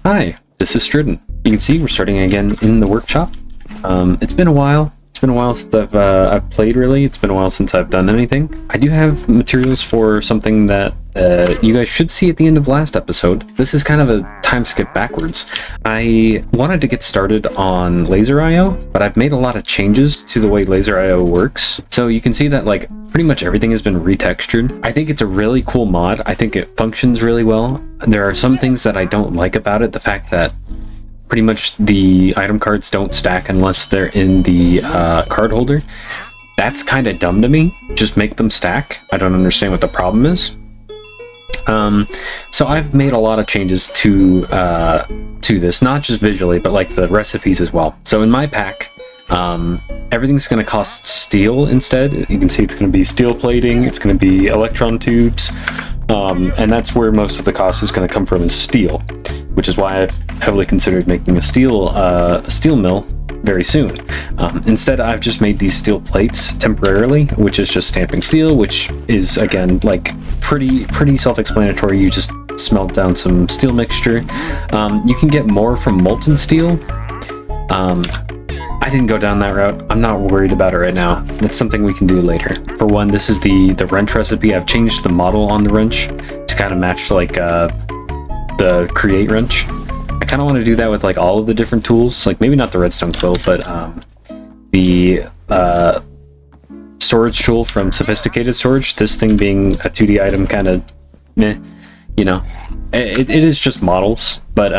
Hi, this is Stridden. You can see we're starting again in the workshop. It's been a while. It's been a while since I've played, really. It's been a while since I've done anything. I do have materials for something that you guys should see at the end of last episode. This is kind of a time skip backwards. I wanted to get started on Laser.io, but I've made a lot of changes to the way Laser.io works. So you can see that like pretty much everything has been retextured. I think it's a really cool mod. I think it functions really well. There are some things that I don't like about it. The fact that pretty much the item cards don't stack unless they're in the card holder. That's kind of dumb to me. Just make them stack. I don't understand what the problem is. So I've made a lot of changes to this, not just visually, but like the recipes as well. So in my pack, everything's going to cost steel instead. You can see it's going to be steel plating, it's going to be electron tubes, and that's where most of the cost is going to come from, is steel, which is why I've heavily considered making a steel mill very soon. Instead, I've just made these steel plates temporarily, which is just stamping steel, which is, again, like pretty self-explanatory. You just smelt down some steel mixture. You can get more from molten steel. I didn't go down that route. I'm not worried about it right now. That's something we can do later. For one, this is the wrench recipe. I've changed the model on the wrench to kind of match like the create wrench. I kind of want to do that with like all of the different tools, like maybe not the redstone quill, but the storage tool from Sophisticated Storage, this thing being a 2D item, kind of meh, you know. It is just models, but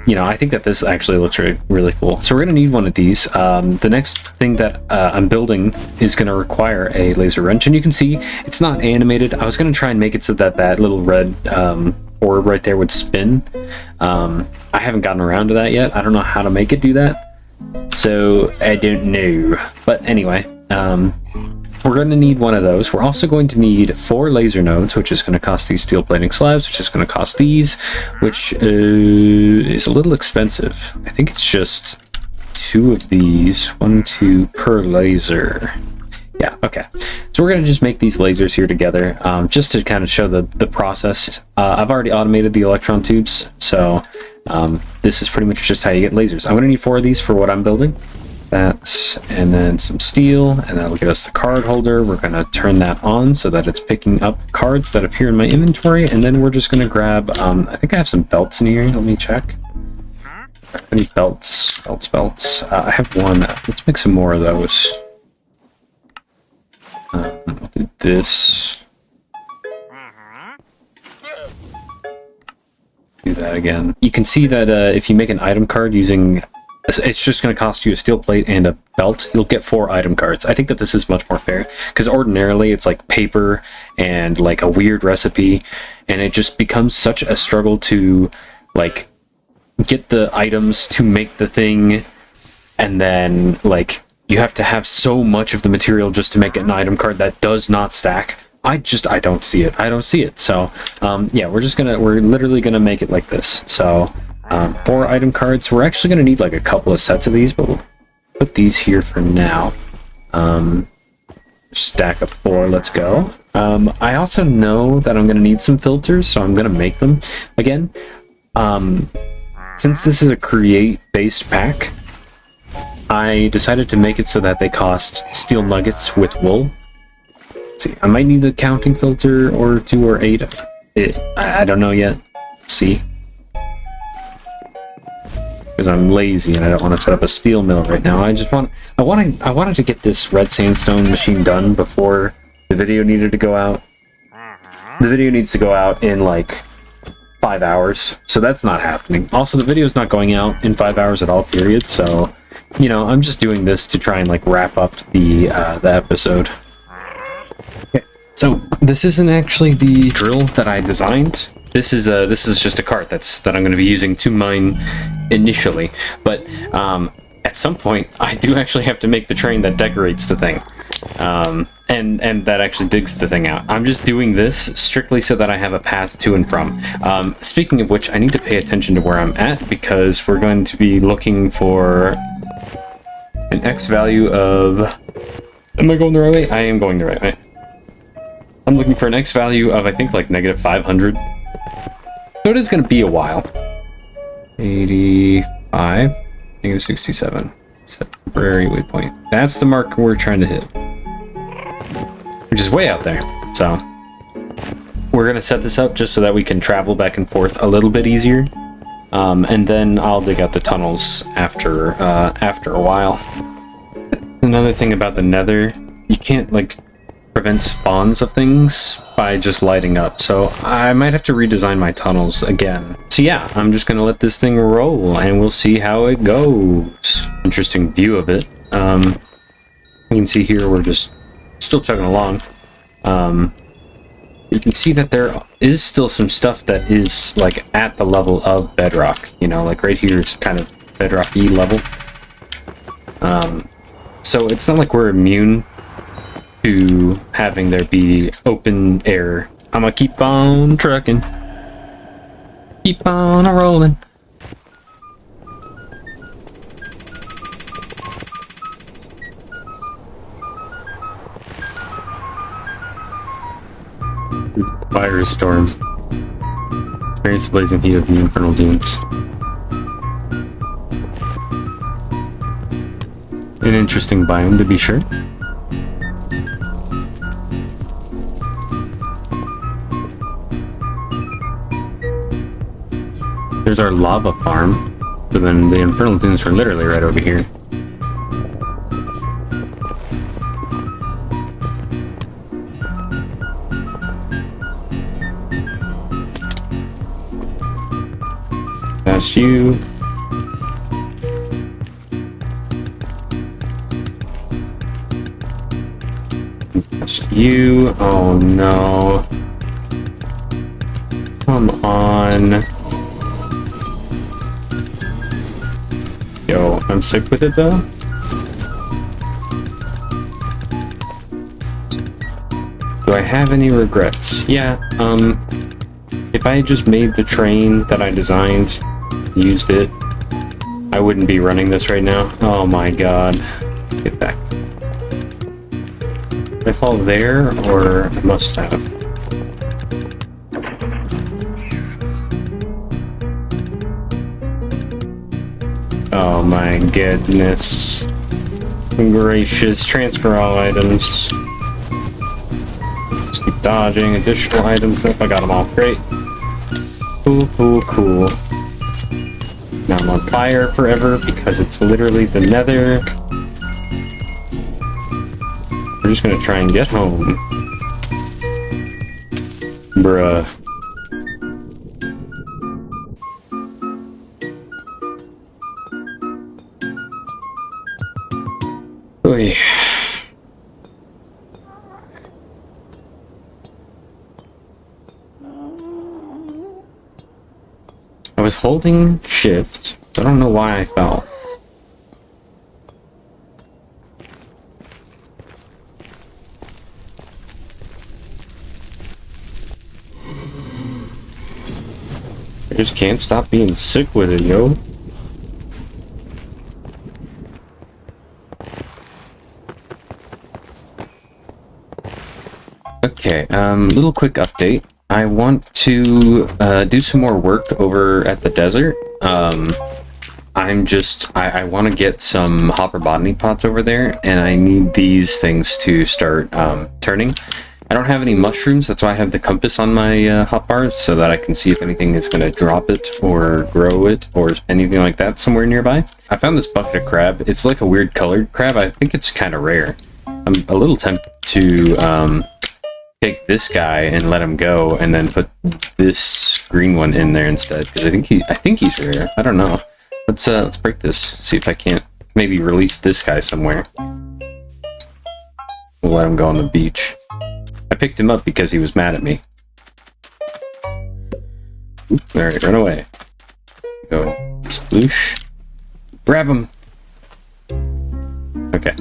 you know, I think that this actually looks really cool. So we're going to need one of these. The next thing that I'm building is going to require a laser wrench, and you can see it's not animated. I was going to try and make it so that that little red orb right there would spin. I haven't gotten around to that yet. I don't know how to make it do that, so I don't know. But anyway, we're going to need one of those. We're also going to need 4 laser nodes, which is going to cost these steel plating slabs, which is going to cost these, which is a little expensive. I think it's just 2 of these, 1, 2 per laser. Yeah, okay. So we're going to just make these lasers here together, just to kind of show the process. I've already automated the electron tubes, so this is pretty much just how you get lasers. I'm going to need 4 of these for what I'm building. That, and then some steel, and that'll get us the card holder. We're going to turn that on so that it's picking up cards that appear in my inventory, and then we're just going to grab, I think I have some belts in here. Let me check. I need belts. I have one. Let's make some more of those. We'll do this. Do that again. You can see that if you make an item card using... It's just going to cost you a steel plate and a belt. You'll get 4 item cards. I think that this is much more fair, because ordinarily it's like paper and like a weird recipe, and it just becomes such a struggle to like get the items to make the thing, and then like you have to have so much of the material just to make an item card that does not stack. I don't see it. So yeah, we're literally gonna make it like this. So 4 item cards. We're actually going to need like a couple of sets of these, but we'll put these here for now. Stack of 4, let's go. I also know that I'm going to need some filters, so I'm going to make them. Again, since this is a create-based pack, I decided to make it so that they cost steel nuggets with wool. Let's see, I might need a counting filter or 2 or 8. I don't know yet. See. Because I'm lazy and I don't want to set up a steel mill right now. I wanted to get this red sandstone machine done before the video needed to go out. The video needs to go out in like 5 hours, so that's not happening. Also, the video's not going out in 5 hours at all, period. So, you know, I'm just doing this to try and like wrap up the episode. Okay, so this isn't actually the drill that I designed. This is just a cart that I'm going to be using to mine initially, but at some point I do actually have to make the train that decorates the thing, and that actually digs the thing out. I'm just doing this strictly so that I have a path to and from. Speaking of which, I need to pay attention to where I'm at, because we're going to be looking for an X value of... Am I going the right way? I am going the right way. I'm looking for an X value of, I think, like -500. So it is going to be a while. 85, negative 67. Temporary waypoint. That's the mark we're trying to hit. Which is way out there. So we're gonna set this up just so that we can travel back and forth a little bit easier. And then I'll dig out the tunnels after a while. Another thing about the Nether, you can't like prevent spawns of things by just lighting up, so I might have to redesign my tunnels again. So yeah, I'm just gonna let this thing roll and we'll see how it goes. Interesting view of it. You can see here we're just still chugging along. You can see that there is still some stuff that is like at the level of bedrock, you know, like right here is kind of bedrock-y level. So it's not like we're immune to having there be open air. I'm gonna keep on trucking. Keep on rolling. Firestorm. Experience the blazing heat of the infernal dunes. An interesting biome to be sure. There's our lava farm, but then the infernal dunes are literally right over here. Past you. Past you. Oh no. Come on. Yo, I'm sick with it though. Do I have any regrets? Yeah, if I had just made the train that I designed, used it, I wouldn't be running this right now. Oh my god. Get back. Did I fall there, or I must have? Oh my goodness. Gracious. Transfer all items. Just keep dodging additional items. Nope, I got them all. Great. Cool, cool, cool. Now I'm on fire forever because it's literally the Nether. We're just gonna try and get home. Bruh. Oy. I was holding shift. I don't know why I fell. I just can't stop being sick with it, yo. Okay, little quick update. I want to do some more work over at the desert. I want to get some hopper botany pots over there, and I need these things to start turning. I don't have any mushrooms, that's why I have the compass on my hotbars, so that I can see if anything is going to drop it or grow it or anything like that somewhere nearby. I found this bucket of crab. It's like a weird colored crab. I think it's kind of rare. I'm a little tempted to take this guy and let him go, and then put this green one in there instead, because I think he's rare. I don't know. Let's break this. See if I can't maybe release this guy somewhere. We'll let him go on the beach. I picked him up because he was mad at me. Alright, run away. Go. Sploosh. Grab him! Okay.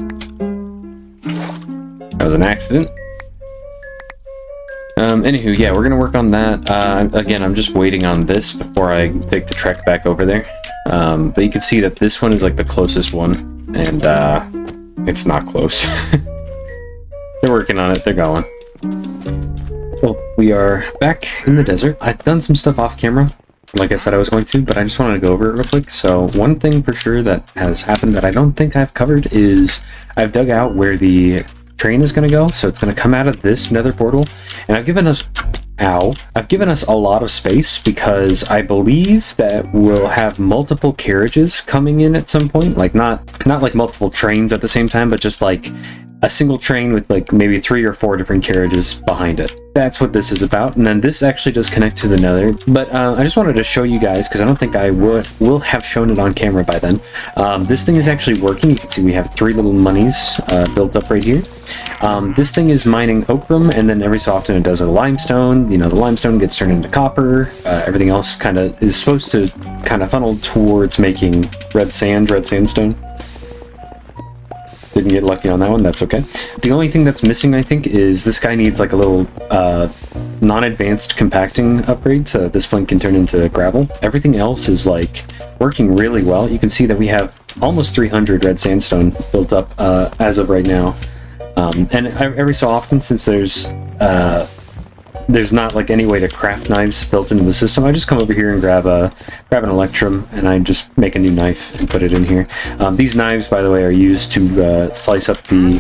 That was an accident. Anywho, yeah, we're gonna work on that. Again, I'm just waiting on this before I take the trek back over there. But you can see that this one is like the closest one, and it's not close. They're working on it, they're going. Well, we are back in the desert. I've done some stuff off camera. like I said I was going to, but I just wanted to go over it real quick. So one thing for sure that has happened that I don't think I've covered is I've dug out where the train is going to go. So it's going to come out of this nether portal, and I've given us a lot of space because I believe that we'll have multiple carriages coming in at some point, like not like multiple trains at the same time, but just like a single train with like maybe 3 or 4 different carriages behind it. That's what this is about. And then this actually does connect to the nether, but I just wanted to show you guys because I don't think I will have shown it on camera by then. This thing is actually working. You can see we have 3 little monies built up right here. This thing is mining ochre, and then every so often it does a limestone. You know, the limestone gets turned into copper. Everything else kind of is supposed to kind of funnel towards making red sandstone. Didn't get lucky on that one, that's okay. The only thing that's missing, I think, is this guy needs like a little non-advanced compacting upgrade so that this flint can turn into gravel. Everything else is like working really well. You can see that we have almost 300 red sandstone built up as of right now. And every so often, since there's not like any way to craft knives built into the system, I just come over here and grab an electrum, and I just make a new knife and put it in here. These knives, by the way, are used to slice up the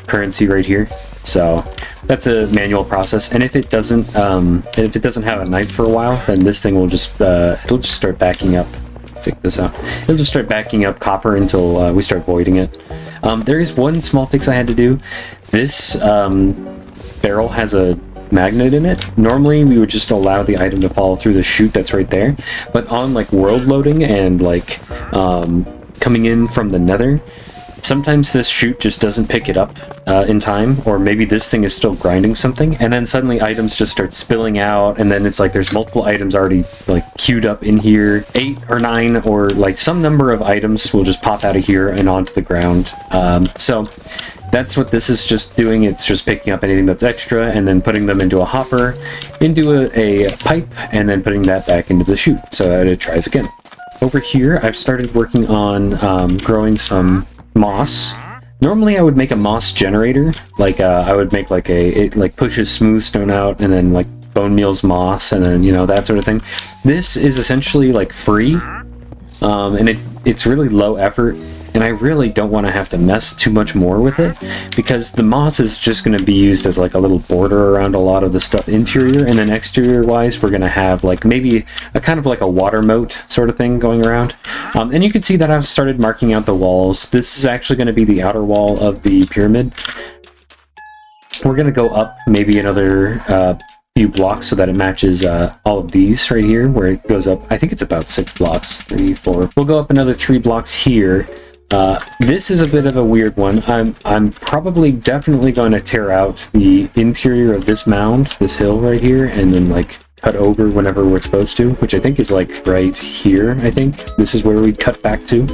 currency right here. So that's a manual process, and if it doesn't have a knife for a while, then this thing will just it'll just start backing up. Take this out. It'll just start backing up copper until we start voiding it. There is one small fix I had to do. This barrel has a magnet in it. Normally we would just allow the item to fall through the chute that's right there, but on like world loading and like coming in from the nether, sometimes this chute just doesn't pick it up in time, or maybe this thing is still grinding something, and then suddenly items just start spilling out, and then it's like there's multiple items already like queued up in here. 8 or 9 or like some number of items will just pop out of here and onto the ground. So that's what this is just doing. It's just picking up anything that's extra and then putting them into a hopper, into a pipe, and then putting that back into the chute so that it tries again. Over here, I've started working on growing some moss. Normally I would make a moss generator, like I would make like it like pushes smooth stone out and then like bone meals moss, and then, you know, that sort of thing. This is essentially like free, and it's really low effort, and I really don't want to have to mess too much more with it, because the moss is just going to be used as like a little border around a lot of the stuff interior, and then exterior wise we're going to have like maybe a kind of like a water moat sort of thing going around. And you can see that I've started marking out the walls. This is actually going to be the outer wall of the pyramid. We're going to go up maybe another few blocks so that it matches all of these right here, where it goes up. I think it's about 6 blocks, 3, 4. We'll go up another 3 blocks here. This is a bit of a weird one. I'm probably definitely going to tear out the interior of this mound, this hill right here, and then like cut over whenever we're supposed to, which I think is like right here. I think this is where we cut back to.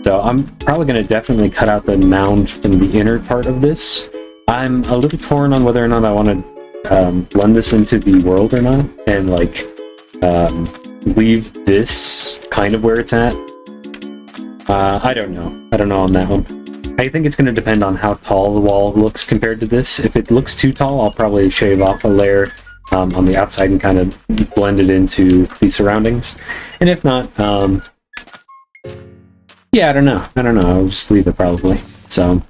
So I'm probably going to definitely cut out the mound from the inner part of this. I'm a little torn on whether or not I want to blend this into the world or not, and like leave this kind of where it's at. I don't know on that one. I think it's going to depend on how tall the wall looks compared to this. If it looks too tall, I'll probably shave off a layer on the outside and kind of blend it into the surroundings. And if not, yeah, I don't know. I'll just leave it probably. So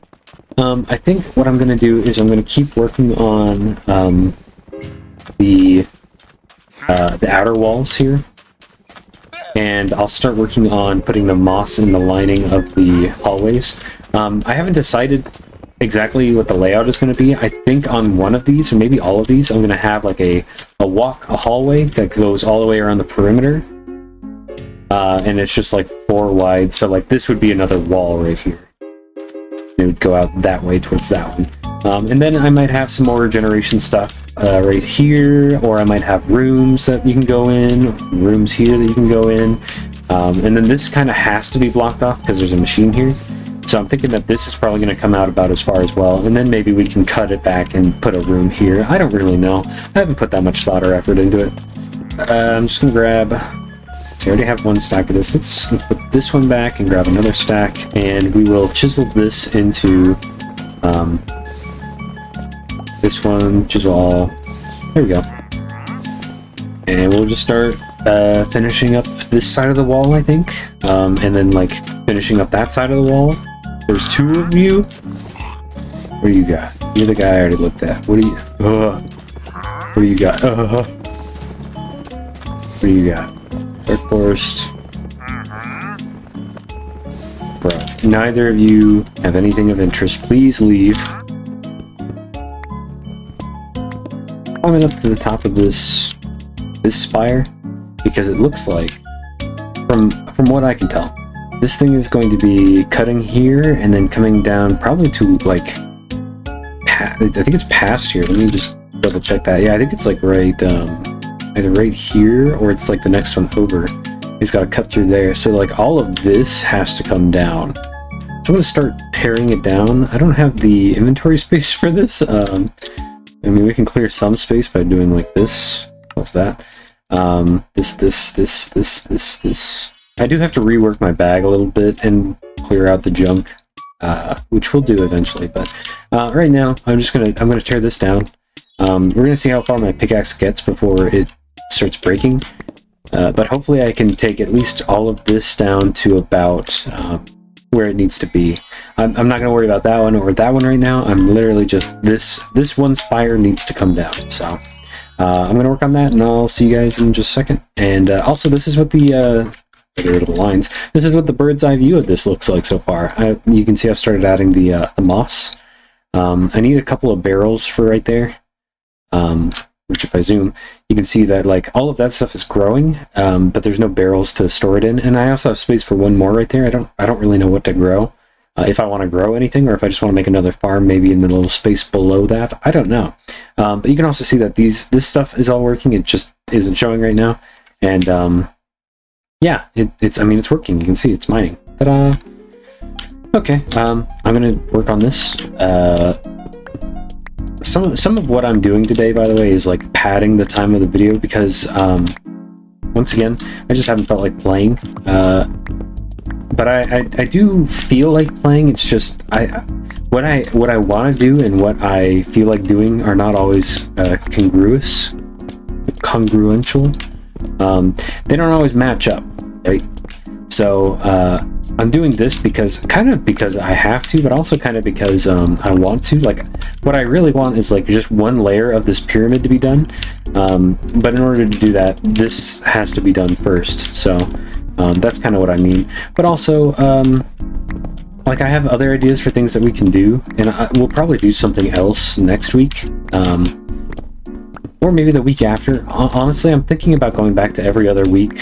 I think what I'm going to do is I'm going to keep working on the outer walls here. And I'll start working on putting the moss in the lining of the hallways. I haven't decided exactly what the layout is going to be. I think on one of these, or maybe all of these, I'm going to have like a hallway that goes all the way around the perimeter. And it's just like 4 wide, so like this would be another wall right here. It would go out that way towards that one. And then I might have some more regeneration stuff right here, or I might have rooms that you can go in, rooms here that you can go in. And then this kind of has to be blocked off because there's a machine here. So I'm thinking that this is probably going to come out about as far as well, and then maybe we can cut it back and put a room here. I don't really know. I haven't put that much thought or effort into it. I'm just going to grab... So I already have 1 stack of this. Let's put this one back and grab another stack, and we will chisel this into this one, chisel all. There we go. And we'll just start finishing up this side of the wall, I think, and then like finishing up that side of the wall. There's 2 of you. What do you got? You're the guy I already looked at. What do you? What do you got? What do you got? Dark Forest. Bro, neither of you have anything of interest. Please leave. Climbing up to the top of this spire, because it looks like, from what I can tell, this thing is going to be cutting here and then coming down probably to like, I think it's past here. Let me just double check that. Yeah, I think it's like right, either right here or it's like the next one over. He's got to cut through there. So like all of this has to come down. So I'm going to start tearing it down. I don't have the inventory space for this. I mean, we can clear some space by doing like this. What's that? This. I do have to rework my bag a little bit and clear out the junk, which we'll do eventually. But right now, I'm gonna tear this down. We're gonna see how far my pickaxe gets before it starts breaking. But hopefully, I can take at least all of this down to about where it needs to be. I'm not gonna worry about that one or that one right now. I'm literally just this one spire needs to come down. So I'm gonna work on that, and I'll see you guys in just a second. And also, this is what the get rid of the lines. This is what the bird's eye view of this looks like so far. You can see I've started adding the moss. I need a couple of barrels for right there, which if I zoom, you can see that like all of that stuff is growing, but there's no barrels to store it in. And I also have space for one more right there. I don't really know what to grow. If I want to grow anything, or if I just want to make another farm, maybe in the little space below that. I don't know. But you can also see that this stuff is all working. It just isn't showing right now. And yeah, I mean, it's working. You can see it's mining. Ta-da! Okay, I'm gonna work on this. Some of what I'm doing today, by the way, is like padding the time of the video because once again, I just haven't felt like playing. But I do feel like playing. It's just what I want to do and what I feel like doing are not always congruential. They don't always match up, right? So I'm doing this because I have to, but also kind of because I want to. Like, what I really want is like just one layer of this pyramid to be done. But in order to do that, this has to be done first. So that's kind of what I mean. But also, like, I have other ideas for things that we can do, and we'll probably do something else next week. Or maybe the week after. Honestly, I'm thinking about going back to every other week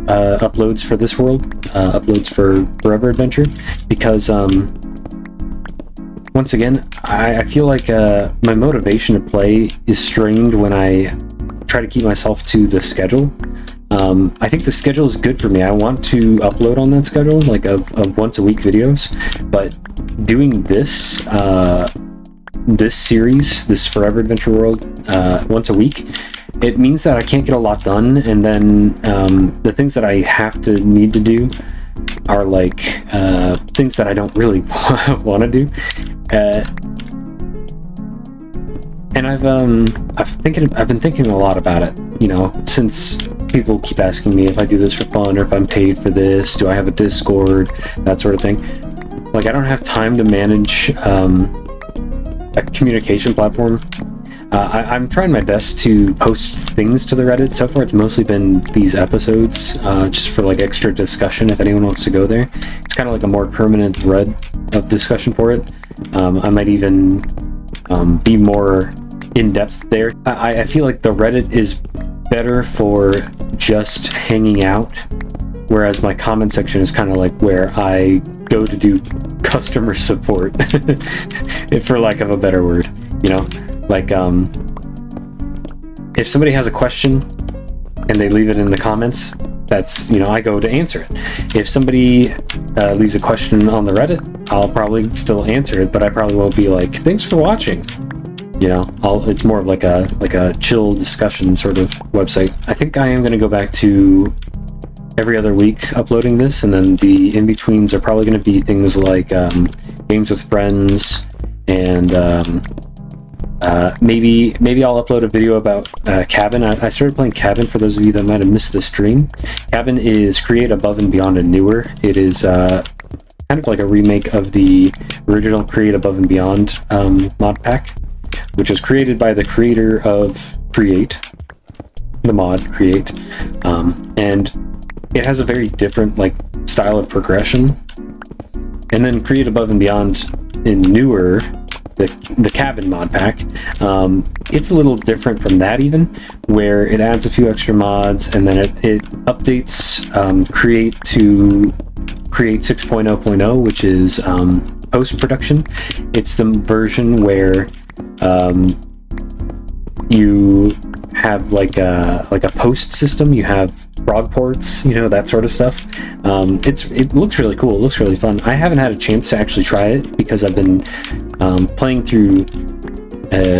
uploads for this world, uploads for Forever Adventure, because once again, I feel like my motivation to play is strained when I try to keep myself to the schedule. I think the schedule is good for me. I want to upload on that schedule, like of once a week videos, but doing this this series, this Forever Adventure World, once a week, it means that I can't get a lot done, and then the things that I need to do are like things that I don't really want to do. And I've been thinking a lot about it, you know, since people keep asking me if I do this for fun or if I'm paid for this, do I have a Discord, that sort of thing. Like, I don't have time to manage a communication platform. I'm trying my best to post things to the Reddit. So far, it's mostly been these episodes, just for like extra discussion if anyone wants to go there. It's kind of like a more permanent thread of discussion for it. I might even be more in-depth there. I feel like the Reddit is better for just hanging out, whereas my comment section is kind of like where I go to do customer support, for lack of a better word, you know? Like, if somebody has a question and they leave it in the comments, that's, you know, I go to answer it. If somebody leaves a question on the Reddit, I'll probably still answer it, but I probably won't be like, thanks for watching. You know, it's more of like a chill discussion sort of website. I think I am going to go back to every other week uploading this, and then the in-betweens are probably going to be things like games with friends and Maybe I'll upload a video about Cabin. I started playing Cabin, for those of you that might have missed the stream. Cabin is Create Above and Beyond and newer. It is kind of like a remake of the original Create Above and Beyond mod pack, which was created by the creator of Create, the mod Create, and it has a very different like style of progression. And then Create Above and Beyond in newer, the Cabin mod pack, it's a little different from that, even, where it adds a few extra mods, and then it updates Create to Create 6.0.0, which is post-production. It's the version where you have like a post system. You have frog ports, you know, that sort of stuff. It looks really cool. It looks really fun. I haven't had a chance to actually try it because I've been playing through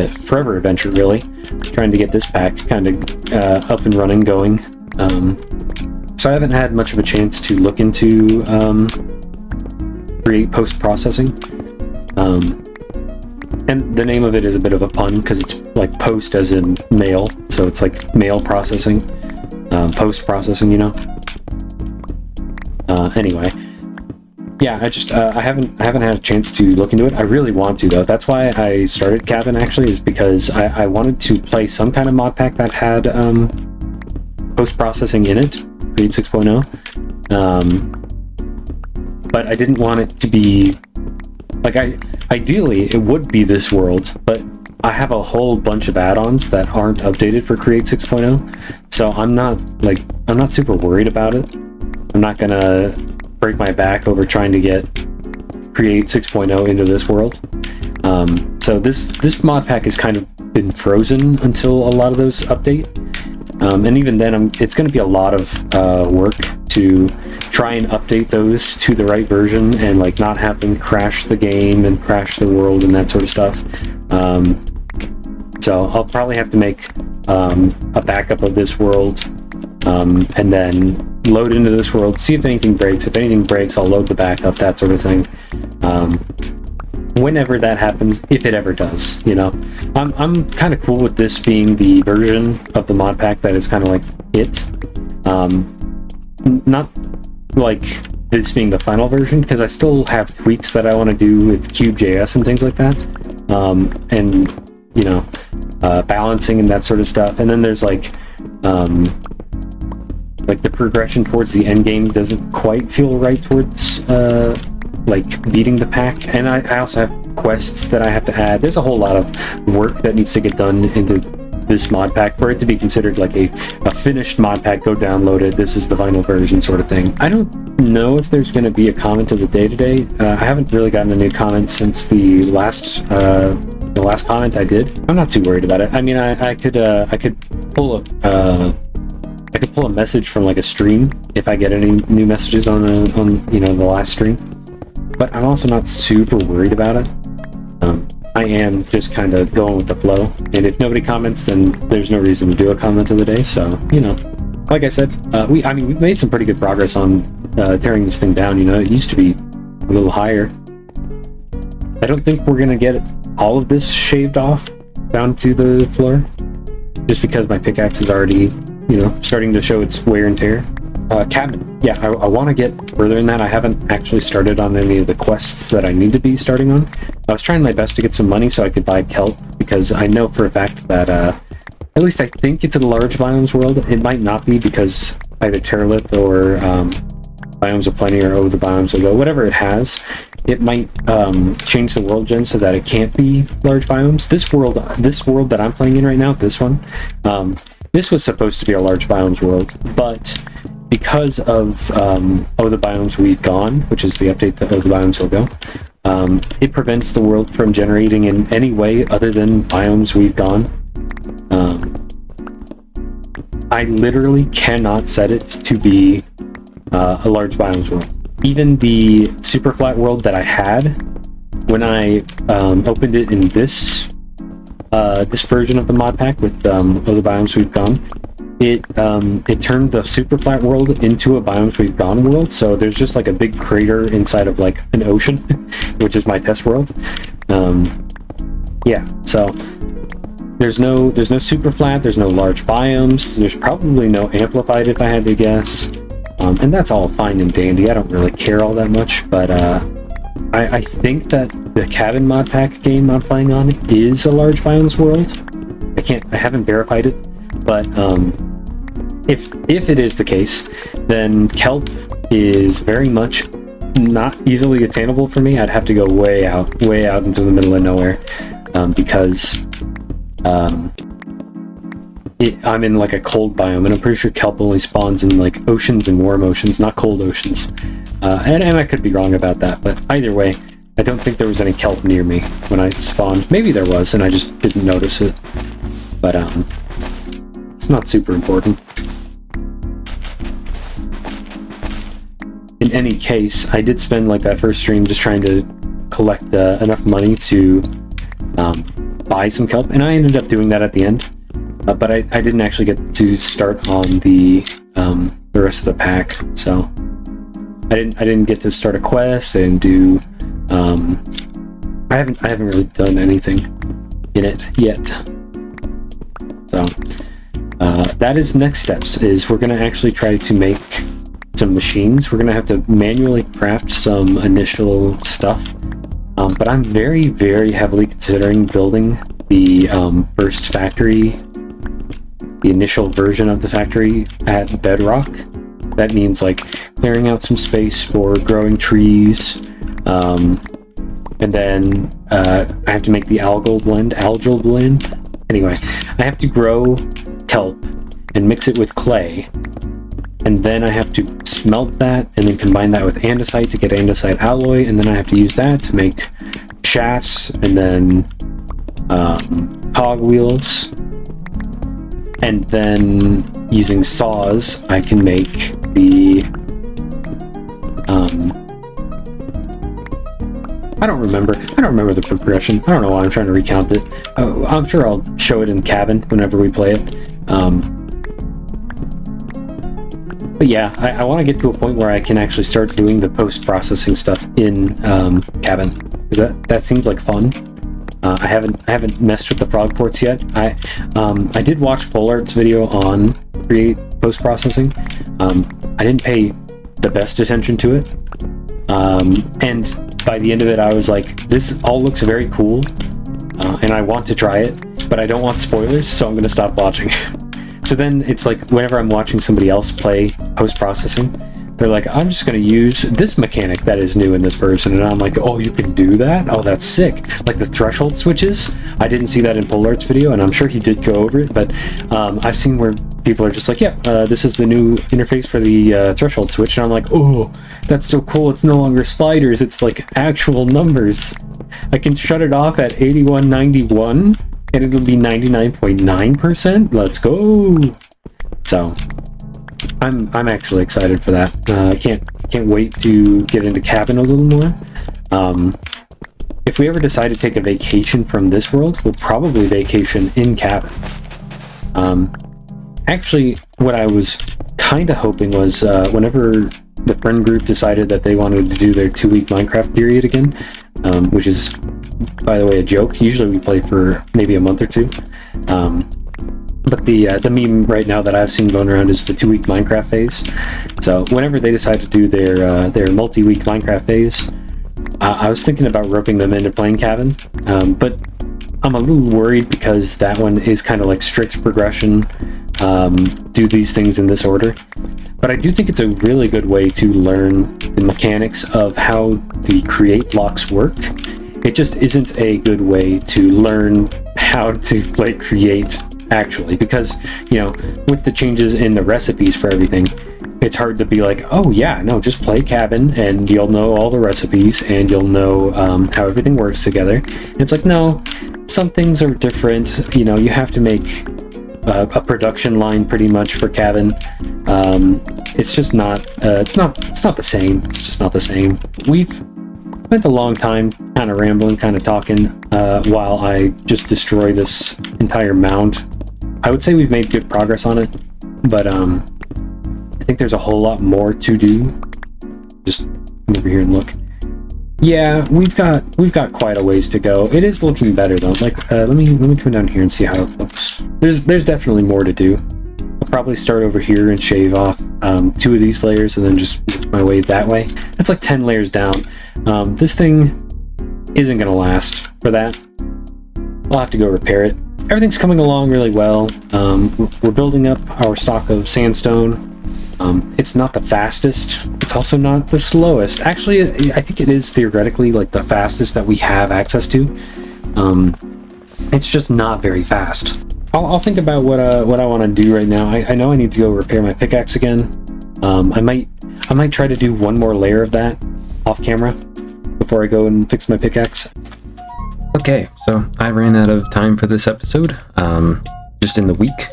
Forever Adventure, really, trying to get this pack kind of up and running, going. So I haven't had much of a chance to look into Create post-processing. And the name of it is a bit of a pun because it's like post as in mail, so it's like mail processing, post-processing, you know. Anyway, yeah, I haven't had a chance to look into it. I really want to, though. That's why I started Cabin, actually, is because I wanted to play some kind of mod pack that had post-processing in it, Create 6.0. But I didn't want it to be like, ideally it would be this world, but I have a whole bunch of add-ons that aren't updated for Create 6.0, so I'm not super worried about it. I'm not gonna break my back over trying to get Create 6.0 into this world. So this mod pack has kind of been frozen until a lot of those update. And even then, it's going to be a lot of work to try and update those to the right version and like not have them crash the game and crash the world and that sort of stuff. So I'll probably have to make a backup of this world, and then load into this world, see if anything breaks. If anything breaks, I'll load the backup, that sort of thing. Whenever that happens, if it ever does, you know. I'm kind of cool with this being the version of the mod pack that is kind of like it. Not like this being the final version, because I still have tweaks that I want to do with Cube.js and things like that. And, you know, balancing and that sort of stuff. And then there's like the progression towards the end game doesn't quite feel right towards like beating the pack, and I also have quests that I have to add. There's a whole lot of work that needs to get done into this mod pack for it to be considered like a finished mod pack. Go download it, this is the final version sort of thing. I don't know if there's going to be a comment of the day today. I haven't really gotten a new comment since the last comment I did. I'm not too worried about it. I mean, I could pull a message from like a stream if I get any new messages on you know, the last stream. But I'm also not super worried about it. I am just kind of going with the flow, and if nobody comments, then there's no reason to do a comment of the day. So, you know, like I said, we've made some pretty good progress on tearing this thing down. You know, it used to be a little higher. I don't think we're gonna get all of this shaved off down to the floor, just because my pickaxe is already, you know, starting to show its wear and tear. Cabin, yeah, I want to get further in that. I haven't actually started on any of the quests that I need to be starting on. I was trying my best to get some money so I could buy kelp, because I know for a fact that, at least I think it's a large biomes world. It might not be, because either Terralith or Biomes of Plenty or Over the Biomes will Go, whatever it has, it might change the world gen so that it can't be large biomes. This world that I'm playing in right now, this one, this was supposed to be a large biomes world, but because of Oh the Biomes We've Gone, which is the update to Oh the Biomes Will Go, it prevents the world from generating in any way other than Biomes We've Gone. I literally cannot set it to be a large biomes world. Even the super flat world that I had when I opened it in this version of the mod pack with Oh the Biomes We've Gone, it turned the super flat world into a Biomes We've Gone world. So there's just like a big crater inside of like an ocean, which is my test world. yeah, so there's no super flat, there's no large biomes, there's probably no amplified if I had to guess. And that's all fine and dandy. I don't really care all that much, but I think that the cabin mod pack game I'm playing on is a large biomes world. I haven't verified it, but if it is the case, then kelp is very much not easily attainable for me. I'd have to go way out into the middle of nowhere, because I'm in like a cold biome, and I'm pretty sure kelp only spawns in like oceans and warm oceans, not cold oceans. And I could be wrong about that, but either way, I don't think there was any kelp near me when I spawned. Maybe there was, and I just didn't notice it. But it's not super important. In any case, I did spend like that first stream just trying to collect enough money to buy some kelp, and I ended up doing that at the end. But I didn't actually get to start on the rest of the pack, so I didn't get to start a quest. I didn't do I haven't really done anything in it yet. So that is next steps. Is we're gonna actually try to make some machines. We're gonna have to manually craft some initial stuff. But I'm very, very heavily considering building the burst factory, the initial version of the factory at Bedrock. That means like clearing out some space for growing trees, and then I have to make the algal blend. Anyway, I have to grow kelp and mix it with clay, and then I have to smelt that and then combine that with andesite to get andesite alloy, and then I have to use that to make shafts and then cog wheels. And then using saws, I can make the I don't remember the progression. I don't know why I'm trying to recount it. I'm sure I'll show it in cabin whenever we play it. But yeah, I want to get to a point where I can actually start doing the post-processing stuff in cabin. That seems like fun. I haven't messed with the frog ports yet. I did watch Polart's video on create post-processing. I didn't pay the best attention to it, and by the end of it, I was like, this all looks very cool, and I want to try it, but I don't want spoilers, so I'm going to stop watching. So then it's like whenever I'm watching somebody else play post-processing, they're like, I'm just going to use this mechanic that is new in this version. And I'm like, oh, you can do that? Oh, that's sick. Like the threshold switches. I didn't see that in Polart's video, and I'm sure he did go over it. But I've seen where people are just like, yeah, this is the new interface for the threshold switch. And I'm like, oh, that's so cool. It's no longer sliders. It's like actual numbers. I can shut it off at 8191, and it'll be 99.9%. Let's go. So I'm actually excited for that. I can't wait to get into cabin a little more. If we ever decide to take a vacation from this world, we'll probably vacation in cabin. Actually, what I was kind of hoping was whenever the friend group decided that they wanted to do their 2-week Minecraft period again, which is, by the way, a joke. Usually we play for maybe a month or two. But the meme right now that I've seen going around is the 2-week Minecraft phase. So whenever they decide to do their multi-week Minecraft phase, I was thinking about roping them into playing cabin. But I'm a little worried because that one is kind of like strict progression. Do these things in this order. But I do think it's a really good way to learn the mechanics of how the create blocks work. It just isn't a good way to learn how to like create actually, because you know, with the changes in the recipes for everything, it's hard to be like, oh yeah, no, just play cabin and you'll know all the recipes and you'll know how everything works together. And it's like, no, some things are different. You know, you have to make a production line pretty much for cabin. It's just not it's not the same. It's just not the same. We've spent a long time kind of rambling, kind of talking while I just destroy this entire mound. I would say we've made good progress on it, but I think there's a whole lot more to do. Just come over here and look. Yeah, we've got quite a ways to go. It is looking better though. Like, let me come down here and see how it looks. There's definitely more to do. I'll probably start over here and shave off 2 of these layers and then just work my way that way. That's like 10 layers down. This thing isn't gonna last for that. I'll have to go repair it. Everything's coming along really well. We're building up our stock of sandstone. It's not the fastest. It's also not the slowest. Actually, I think it is theoretically like the fastest that we have access to. It's just not very fast. I'll think about what I want to do right now. I know I need to go repair my pickaxe again. I might try to do one more layer of that off camera before I go and fix my pickaxe. Okay, so I ran out of time for this episode. Just in the week.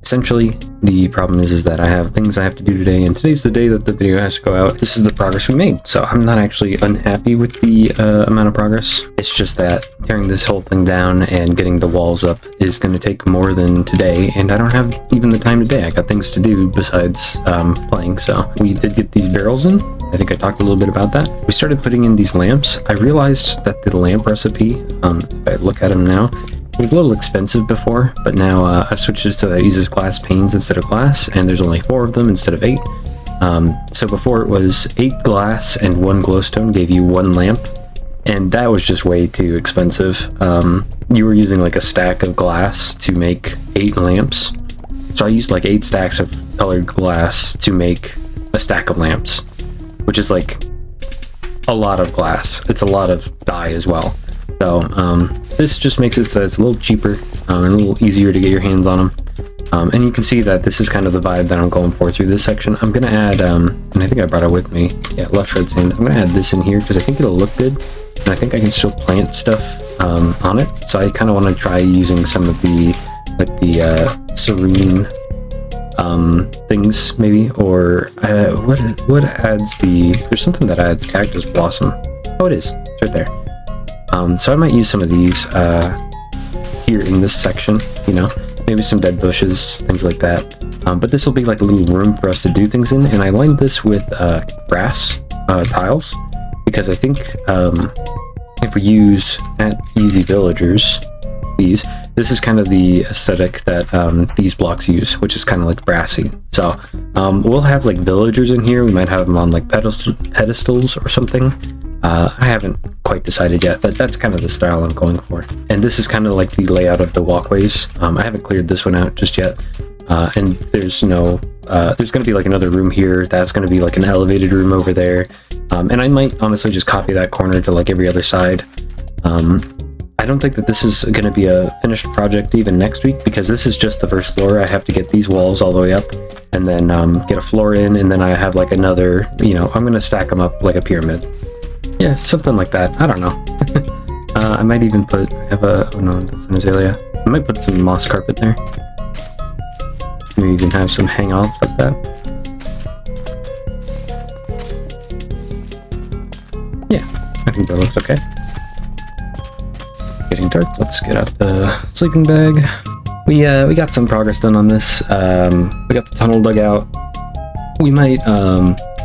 Essentially, the problem is that I have things I have to do today, and today's the day that the video has to go out. This is the progress we made, so I'm not actually unhappy with the amount of progress. It's just that tearing this whole thing down and getting the walls up is going to take more than today, and I don't have even the time today. I got things to do besides playing, so we did get these barrels in. I think I talked a little bit about that. We started putting in these lamps. I realized that the lamp recipe, if I look at them now, it was a little expensive before, but now I've switched it so that it uses glass panes instead of glass, and there's only 4 of them instead of 8. So before it was 8 glass and 1 glowstone gave you 1 lamp, and that was just way too expensive. You were using like a stack of glass to make 8 lamps. So I used like 8 stacks of colored glass to make a stack of lamps, which is like a lot of glass. It's a lot of dye as well. So this just makes it so that it's a little cheaper and a little easier to get your hands on them. And you can see that this is kind of the vibe that I'm going for through this section. I'm going to add, and I think I brought it with me, yeah, lush red sand. I'm going to add this in here because I think it'll look good. And I think I can still plant stuff on it. So I kind of want to try using some of the, like the serene things maybe, or what adds the, there's something that adds cactus blossom. Oh, it is, it's right there. So I might use some of these here in this section, you know, maybe some dead bushes, things like that. But this will be like a little room for us to do things in, and I lined this with grass tiles because I think if we use at Easy Villagers, this is kind of the aesthetic that these blocks use, which is kind of like brassy. So we'll have like villagers in here. We might have them on like pedestals or something. I haven't quite decided yet, but that's kind of the style I'm going for. And this is kind of like the layout of the walkways. I haven't cleared this one out just yet. And there's no, there's going to be like another room here. That's going to be like an elevated room over there. And I might honestly just copy that corner to like every other side. I don't think that this is going to be a finished project even next week, because this is just the first floor. I have to get these walls all the way up and then get a floor in, and then I have like another, you know, I'm going to stack them up like a pyramid. Yeah, something like that. I don't know. I might even put, have a, oh no, that's an azalea. I might put some moss carpet there. Maybe you can have some hang-offs like that. Yeah, I think that looks okay. Getting dark, let's get out the sleeping bag. We got some progress done on this. We got the tunnel dug out. We might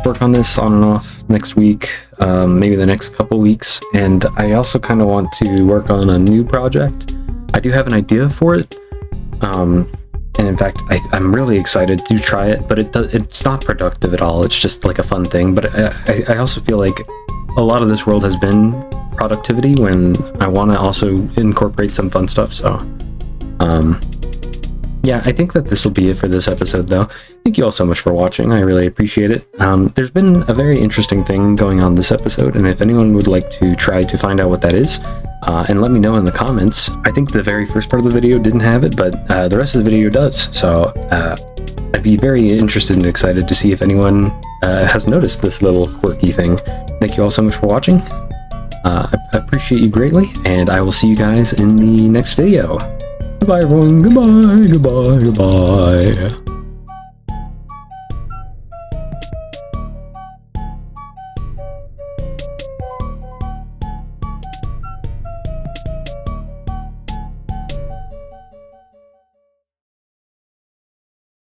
work on this on and off next week, maybe the next couple weeks, and I also kind of want to work on a new project. I do have an idea for it, and in fact I'm really excited to try it, but it's not productive at all. It's just like a fun thing, but I also feel like a lot of this world has been productivity when I want to also incorporate some fun stuff. So yeah, I think that this will be it for this episode, though. Thank you all so much for watching. I really appreciate it. There's been a very interesting thing going on this episode, and if anyone would like to try to find out what that is, and let me know in the comments. I think the very first part of the video didn't have it, but the rest of the video does. So I'd be very interested and excited to see if anyone has noticed this little quirky thing. Thank you all so much for watching. I appreciate you greatly, and I will see you guys in the next video. Goodbye, everyone. Goodbye, goodbye, goodbye.